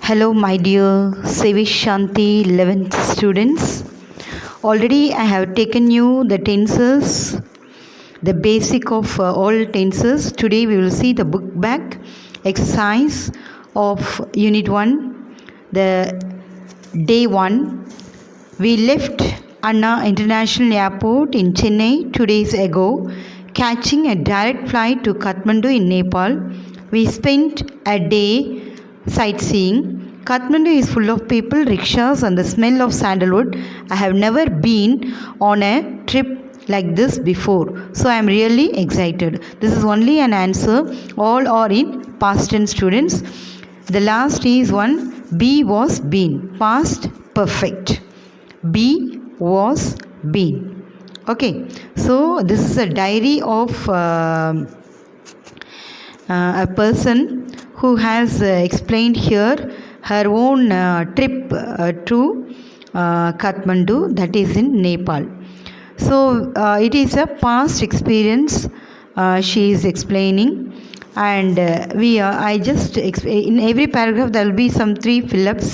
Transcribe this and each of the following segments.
Hello, my dear Sevaishanthi 11th students. Already I have taken you the tenses, the basic of all tenses. Today we will see the book back exercise of Unit 1, the day 1. We left Anna International Airport in Chennai 2 days ago, catching a direct flight to Kathmandu in Nepal. We spent a day sightseeing. Kathmandu is full of people, rickshaws, and the smell of sandalwood. I have never been on a trip like this before, so I am really excited. This is only an answer. All are in past tense, students. The last is one. Be was been, past perfect. Be was been. Okay, so this is a diary of a person who has explained here her own trip to Kathmandu, that is in Nepal. So it is a past experience she is explaining, and I just in every paragraph there will be some 3 fill-ups.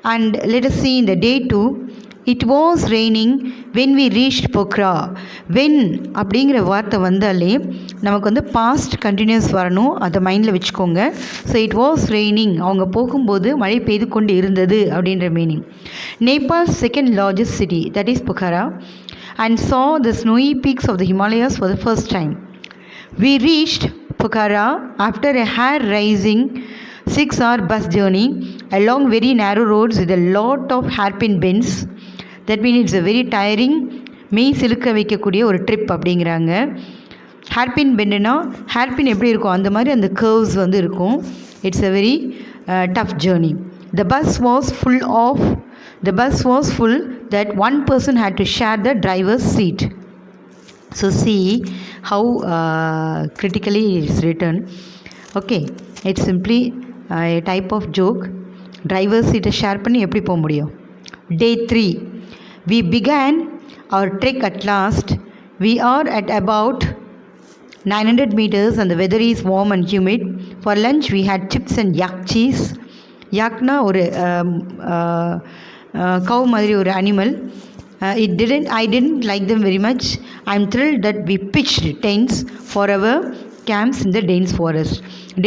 And let us see in the day 2. It was raining when we reached Pokhara. When அப்படிங்கிற வார்த்தை வந்தாலே நமக்கு வந்து past continuous வரணும், அதை மைண்டில் வச்சுக்கோங்க. So it was raining, அவங்க போகும்போது மழை பெய்து கொண்டு இருந்தது அப்படின்ற meaning. Nepal second largest city, that is Pokhara, and saw the snowy peaks of the Himalayas for the first time. We reached Pokhara after a hair-raising 6-hour bus journey along very narrow roads with a lot of hairpin bends. That means it's a very tiring, மெய் சிலுக்க வைக்கக்கூடிய ஒரு trip அப்படிங்கிறாங்க. Hairpin பெண்டுனா hairpin எப்படி இருக்கும் அந்த மாதிரி அந்த கர்வ்ஸ் வந்து இருக்கும். It's a very tough journey. The bus was full that one person had to share the driver's seat. So see how critically it is written. Okay, it's simply a type of joke. Driver's seat share பண்ணி எப்படி போக முடியும்? Day 3. We began our trek at last. We are at about 900 meters and the weather is warm and humid. For lunch we had chips and yak cheese. Yakna ஒரு cow மாதிரி ஒரு animal. I didn't like them very much. I'm thrilled that we pitched tents for our camps in the dense forest.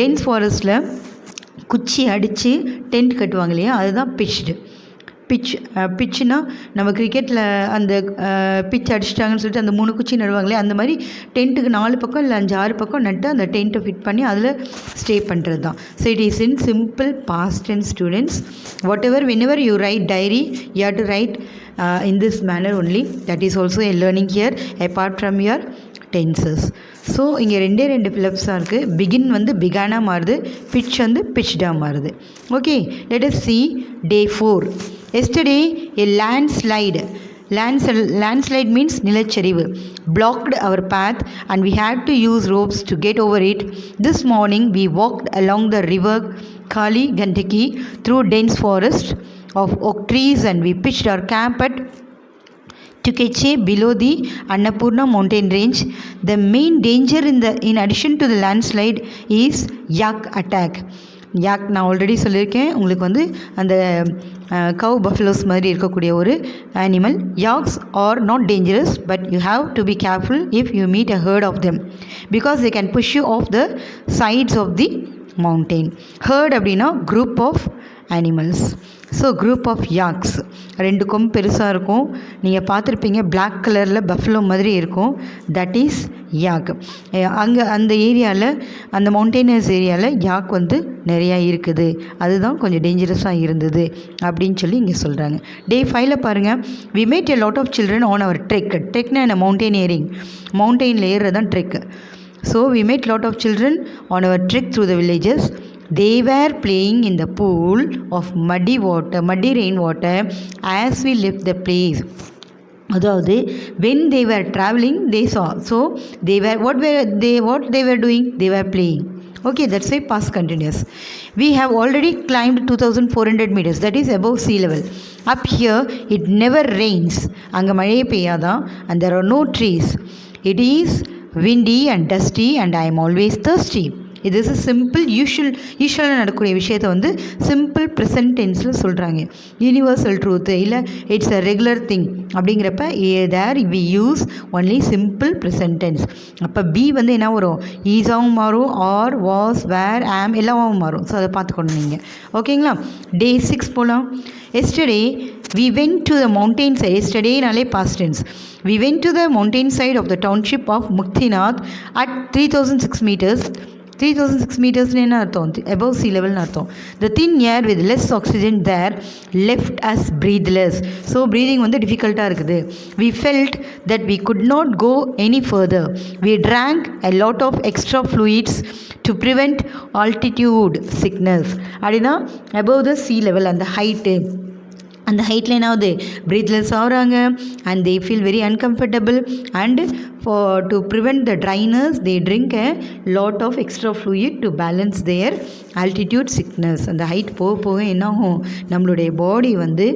Dense forestல குச்சி அடித்து tent கட்டுவாங்க இல்லையா, அதுதான் பிட்ச்னா நம்ம கிரிக்கெட்டில் அந்த பிட்ச் அடிச்சிட்டாங்கன்னு சொல்லிட்டு அந்த 3 குச்சி நடுவாங்களே, அந்த மாதிரி டென்ட்டுக்கு 4 பக்கம் இல்லை 5-6 பக்கம் நட்டு அந்த டென்ட்டை ஃபிட் பண்ணி அதில் ஸ்டே பண்ணுறது தான். So it is in simple past tense, students. whenever you write diary, you have to write in this manner only. That is also a learning here apart from your tenses. So இங்கே 2 ஃபில்லப்ஸாக இருக்குது. Begin வந்து பிகானாக மாறுது, pitch வந்து பிட்ச்டாக மாறுது. Okay, let us see day 4. Yesterday a landslide means நிலச்சரிவு blocked our path and we had to use ropes to get over it. This morning we walked along the river Kali Gandaki through dense forest of oak trees and we pitched our camp at Tukeche below the Annapurna mountain range. The main danger in addition to the landslide is yak attack. yak நான் already சொல்லியிருக்கேன் உங்களுக்கு, வந்து அந்த cow buffaloes மாதிரி இருக்கக்கூடிய ஒரு animal. Yaks are not dangerous but you have to be careful if you meet a herd of them because they can push you off the sides of the mountain. Herd அப்படின்னா group of animals. So group of yaks, 2 கொம்பு பெருசாக இருக்கும், நீங்கள் பார்த்துருப்பீங்க, black கலரில் buffalo மாதிரி இருக்கும், that is யாக். அங்கே அந்த ஏரியாவில், அந்த மவுண்டெயினர்ஸ் ஏரியாவில் யாக் வந்து நிறையா இருக்குது, அதுதான் கொஞ்சம் டேஞ்சரஸாக இருந்தது அப்படின்னு சொல்லி இங்கே சொல்கிறாங்க. டே 5ல் பாருங்கள், we made a lot of children on our ட்ரெக்னா என்ன, மவுண்டெயினியரிங், மவுண்டெயினில் ஏறுறது தான் trek. So we made lot of children on our trek through the villages. They were playing in the pool of muddy rainwater as we left the place. அதாவது when they were traveling they saw. So they were what they were doing, they were playing. Okay, that's why past continuous. We have already climbed 2400 meters, that is above sea level. Up here it never rains, அங்கே மழையே பெய்யாதான், and there are no trees. It is windy and dusty and I am always thirsty. இது is simple யூஷுவலாக நடக்கக்கூடிய விஷயத்தை வந்து simple present டென்ஸில் சொல்கிறாங்க. Universal truth இல்லை இட்ஸ் அ ரெகுலர் திங் அப்படிங்கிறப்ப there we use only simple present tense. அப்போ பி வந்து என்ன வரும், ஈஸாவும் மாறும், ஆர், வாஸ், வேர், ஆம் எல்லாமும் மாறும். ஸோ அதை பார்த்துக்கணும் நீங்கள். ஓகேங்களா? டே 6 போகலாம். Yesterday we went to the mountain side. Yesterday நாலே past tense. We went to the mountain side of the township of Muktinath at 3006 meters. 3006 meters என்ன அர்த்தம்? above sea level அர்த்தம். The thin air with less oxygen there left us breathless. So breathing வந்து difficult-ஆ இருக்குது. We felt that we could not go any further. We drank a lot of extra fluids to prevent altitude sickness. அப்படின்னா above the sea level அந்த height, அந்த ஹைட்டில் என்ன ஆகுது, breathless ஆகுறாங்க and they feel very uncomfortable and to prevent the dryness they drink a lot of extra fluid to balance their altitude sickness. அந்த height போக போக என்னாகும், நம்மளுடைய பாடி வந்து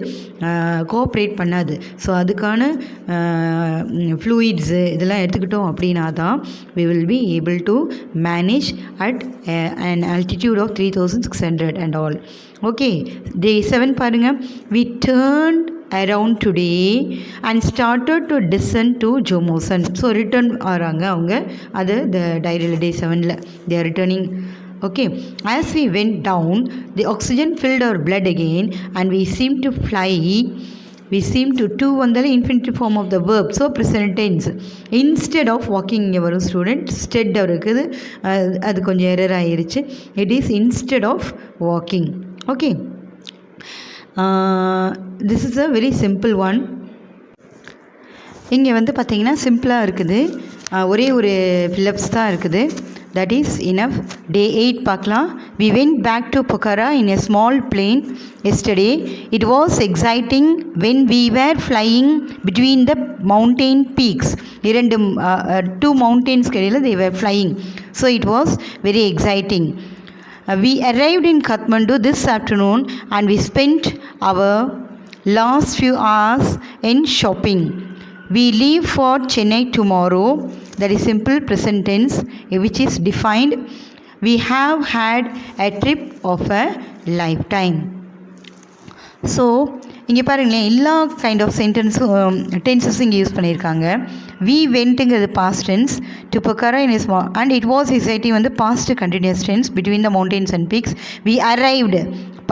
கோஆப்ரேட் பண்ணாது. ஸோ அதுக்கான ஃப்ளூயிட்ஸு இதெல்லாம் எடுத்துக்கிட்டோம் அப்படின்னா தான் we will be able to manage at an altitude of 3600 and all. Okay, day 7 பாருங்க. We turned around today and started to descend to Jomosan. So return ஆகிறாங்க அவங்க, அது the diary day 7ல they are returning. Okay, as we went down the oxygen filled our blood again and we seemed to fly. We seem to வந்தாலே infinitive form of the verb, so present tense. Instead of walking இங்கே வரும் student, stud இருக்குது, அது கொஞ்சம் error ஆகிருச்சு. It is instead of walking. Okay, this is a very simple one. இங்கே வந்து பார்த்திங்கன்னா சிம்பிளாக இருக்குது, ஒரே ஒரு ஃபில்லப்ஸ் தான் இருக்குது. That is enough. Day 8 பார்க்கலாம். We went back to Pokhara in a small plane yesterday. It was exciting when we were flying between the mountain peaks. இரண்டு two mountains கிடையில they were flying. So it was very exciting. We arrived in Kathmandu this afternoon and we spent our last few hours in shopping. We leave for Chennai tomorrow. That is simple present tense which is defined. We have had a trip of a lifetime. So இங்கே பாருங்களேன், எல்லா kind of சென்டென்ஸும் டென்சஸும் இங்கே use பண்ணியிருக்காங்க. We வென்ட்டுங்கிறது past tense, to Pokhara in is and it was exciting வந்து past continuous tense between the mountains and peaks. We arrived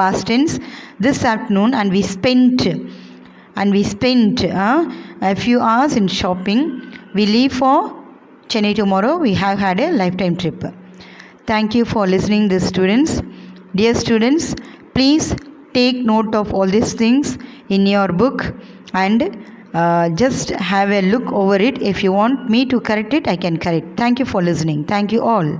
past tense this afternoon and we spend a few hours in shopping. We leave for Chennai tomorrow. We have had a lifetime trip. Thank you for listening this students. Dear students, please take note of all these things in your book and just have a look over it. If you want me to correct it, I can correct. Thank you for listening. Thank you all.